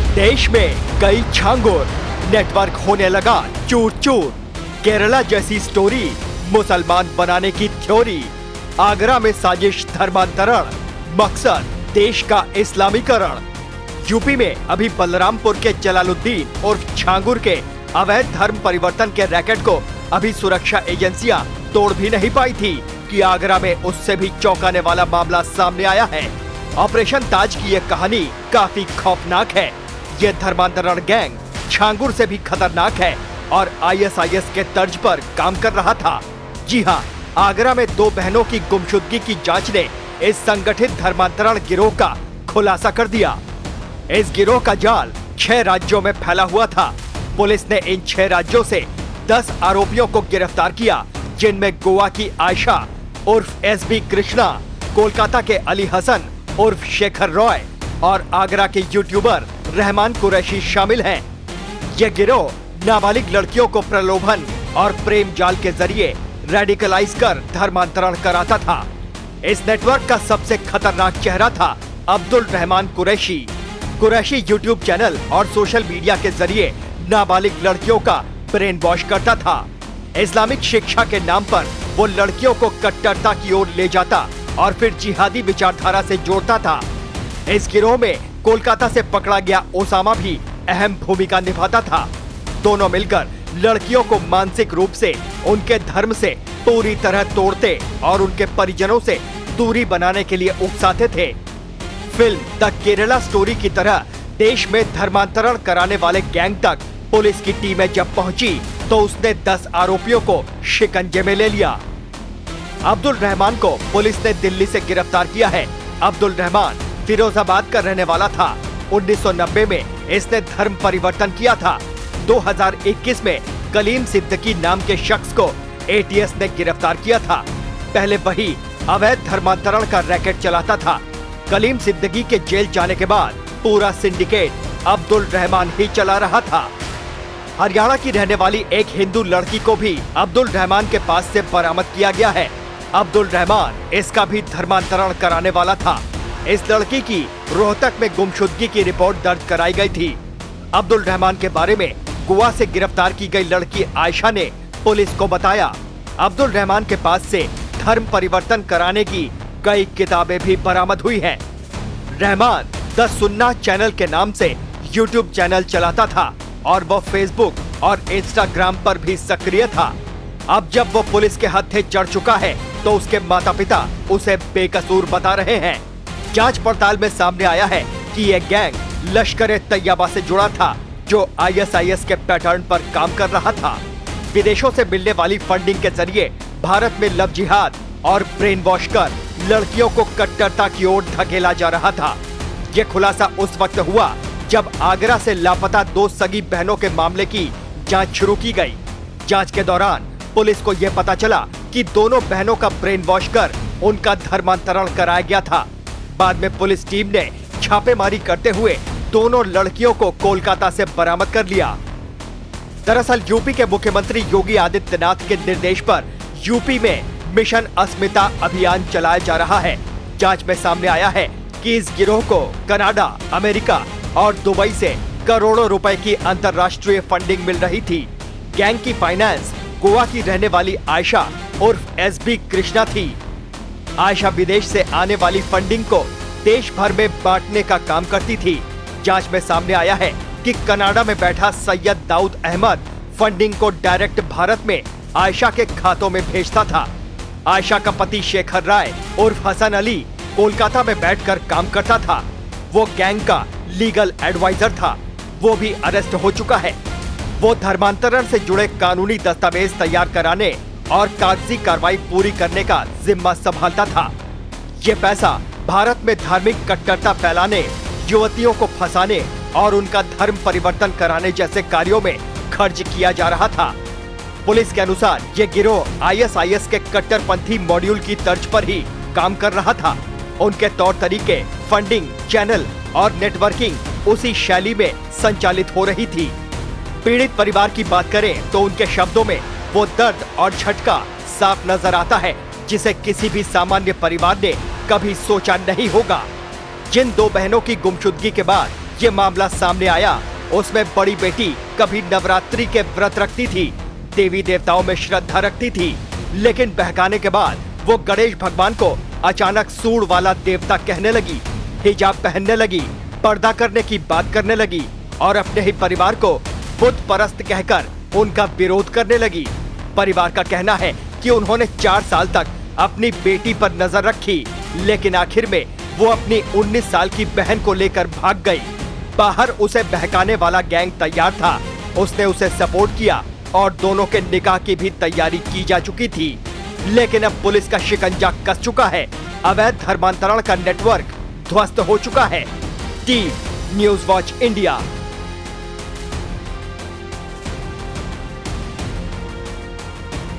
देश में कई छांगुर, नेटवर्क होने लगा चूर चूर। केरला जैसी स्टोरी, मुसलमान बनाने की थ्योरी, आगरा में साजिश धर्मांतरण, मकसद देश का इस्लामीकरण। यूपी में अभी बलरामपुर के जलालुद्दीन और छांगुर के अवैध धर्म परिवर्तन के रैकेट को अभी सुरक्षा एजेंसियां तोड़ भी नहीं पाई थी कि आगरा में उससे भी चौंकाने वाला मामला सामने आया है। ऑपरेशन ताज की ये कहानी काफी खौफनाक है। ये धर्मांतरण गैंग छांगुर से भी खतरनाक है और आईएसआईएस के तर्ज पर काम कर रहा था। जी हाँ, आगरा में दो बहनों की गुमशुदगी की जांच ने इस संगठित धर्मांतरण गिरोह का खुलासा कर दिया। इस गिरोह का जाल 6 राज्यों में फैला हुआ था। पुलिस ने इन 6 राज्यों से 10 आरोपियों को गिरफ्तार किया, जिनमें गोवा की आयशा उर्फ एसबी कृष्णा, कोलकाता के अली हसन उर्फ शेखर रॉय और आगरा के यूट्यूबर रहमान कुरैशी शामिल हैं। ये गिरोह नाबालिग लड़कियों को प्रलोभन और प्रेम जाल के जरिए रेडिकलाइज कर धर्मांतरण कराता था। इस नेटवर्क का सबसे खतरनाक चेहरा था अब्दुल रहमान कुरैशी। कुरैशी यूट्यूब चैनल और सोशल मीडिया के जरिए नाबालिग लड़कियों का ब्रेन वॉश करता था। इस्लामिक शिक्षा के नाम पर वो लड़कियों को कट्टरता की ओर ले जाता और फिर जिहादी विचारधारा से जोड़ता था। इस गिरोह में कोलकाता से पकड़ा गया ओसामा भी अहम भूमिका निभाता था। दोनों मिलकर लड़कियों को मानसिक रूप से उनके धर्म से पूरी तरह तोड़ते और उनके परिजनों से दूरी बनाने के लिए उकसाते थे। फिल्म द केरला स्टोरी की तरह देश में धर्मांतरण कराने वाले गैंग तक पुलिस की टीमें जब पहुंची तो उसने 10 आरोपियों को शिकंजे में ले लिया। अब्दुल रहमान को पुलिस ने दिल्ली से गिरफ्तार किया है। अब्दुल रहमान फिरोजाबाद का रहने वाला था। 1990 में इसने धर्म परिवर्तन किया था। 2021 में कलीम सिद्दीकी नाम के शख्स को एटीएस ने गिरफ्तार किया था। पहले वही अवैध धर्मांतरण का रैकेट चलाता था। कलीम सिद्दीकी के जेल जाने के बाद पूरा सिंडिकेट अब्दुल रहमान ही चला रहा था। हरियाणा की रहने वाली एक हिंदू लड़की को भी अब्दुल रहमान के पास से बरामद किया गया है। अब्दुल रहमान इसका भी धर्मांतरण कराने वाला था। इस लड़की की रोहतक में गुमशुदगी की रिपोर्ट दर्ज कराई गई थी। अब्दुल रहमान के बारे में गोवा से गिरफ्तार की गई लड़की आयशा ने पुलिस को बताया। अब्दुल रहमान के पास से धर्म परिवर्तन कराने की कई किताबें भी बरामद हुई हैं। रहमान द सुन्ना चैनल के नाम से यूट्यूब चैनल चलाता था और वो फेसबुक और इंस्टाग्राम पर भी सक्रिय था। अब जब वो पुलिस के हत्थे चढ़ चुका है तो उसके माता पिता उसे बेकसूर बता रहे हैं। जांच पड़ताल में सामने आया है कि ये गैंग लश्कर-ए-तैयबा से जुड़ा था, जो आईएसआईएस के पैटर्न पर काम कर रहा था। विदेशों से मिलने वाली फंडिंग के जरिए भारत में लव जिहाद और ब्रेन वॉश कर लड़कियों को कट्टरता की ओर धकेला जा रहा था। ये खुलासा उस वक्त हुआ जब आगरा से लापता 2 सगी बहनों के मामले की जांच शुरू की गई। जांच के दौरान पुलिस को यह पता चला कि दोनों बहनों का ब्रेन वॉश कर उनका धर्मांतरण कराया गया था। बाद में पुलिस टीम ने छापेमारी करते हुए दोनों लड़कियों को कोलकाता से बरामद कर लिया। दरअसल यूपी के मुख्यमंत्री योगी आदित्यनाथ के निर्देश पर यूपी में मिशन अस्मिता अभियान चलाया जा रहा है। जांच में सामने आया है कि इस गिरोह को कनाडा, अमेरिका और दुबई से करोड़ों रुपए की अंतर्राष्ट्रीय फंडिंग मिल रही थी। गैंग की फाइनेंस गोवा की रहने वाली आयशा उर्फ एसबी कृष्णा थी। आयशा विदेश से आने वाली फंडिंग को देश भर में बांटने का काम करती थी। जांच में सामने आया है कि कनाडा में बैठा सैयद दाऊद अहमद फंडिंग को डायरेक्ट भारत में आयशा के खातों में भेजता था। आयशा का पति शेखर राय उर्फ हसन अली कोलकाता में बैठकर काम करता था। वो गैंग का लीगल एडवाइजर था। वो भी अरेस्ट हो चुका है। वो धर्मांतरण से जुड़े कानूनी दस्तावेज तैयार कराने और कागजी कार्रवाई पूरी करने का जिम्मा संभालता था। ये पैसा भारत में धार्मिक कट्टरता फैलाने, युवतियों को फंसाने और उनका धर्म परिवर्तन कराने जैसे कार्यों में खर्च किया जा रहा था। पुलिस के अनुसार ये गिरोह आईएसआईएस के कट्टरपंथी मॉड्यूल की तर्ज पर ही काम कर रहा था। उनके तौर तरीके, फंडिंग, चैनल और नेटवर्किंग उसी शैली में संचालित हो रही थी। पीड़ित परिवार की बात करें तो उनके शब्दों में वो दर्द और झटका साफ नजर आता है, जिसे किसी भी सामान्य परिवार ने कभी सोचा नहीं होगा। जिन 2 बहनों की गुमशुदगी के बाद ये मामला सामने आया, उसमें बड़ी बेटी कभी नवरात्रि के व्रत रखती थी, देवी देवताओं में श्रद्धा रखती थी, लेकिन बहकाने के बाद वो गणेश भगवान को अचानक सूंड वाला देवता कहने लगी, हिजाब पहनने लगी, पर्दा करने की बात करने लगी और अपने ही परिवार को बुत परस्त कहकर उनका विरोध करने लगी। परिवार का कहना है कि उन्होंने 4 साल तक अपनी बेटी पर नजर रखी, लेकिन आखिर में वो अपनी 19 साल की बहन को लेकर भाग गई। बाहर उसे बहकाने वाला गैंग तैयार था, उसने उसे सपोर्ट किया और दोनों के निकाह की भी तैयारी की जा चुकी थी। लेकिन अब पुलिस का शिकंजा कस चुका है, अवैध धर्मांतरण का नेटवर्क ध्वस्त हो चुका है। Team news watch India.